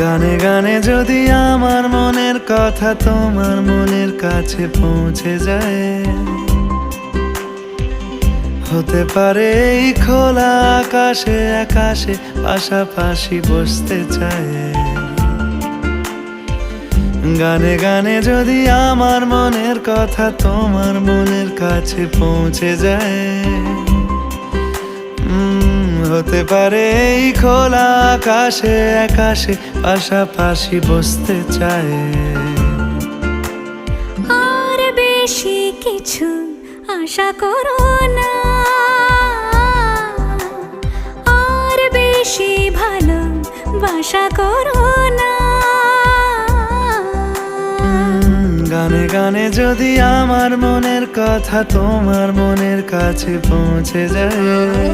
গানে গানে যদি আমার মনের কথা তোমার মনের কাছে পৌঁছে যায়, হতে পারে এই খোলা আকাশে আকাশে পাশাপাশি বসতে চায়। গানে গানে যদি আমার মনের কথা তোমার মনের কাছে পৌঁছে যায়, হতে পারে এই খোলা আকাশে আকাশে পাশাপাশি বসতে চায়। আর বেশি কিছু আশা করো না, আর বেশি ভালোবাসা করো না। গানে গানে যদি আমার মনের কথা তোমার মনের কাছে পৌঁছে যায়,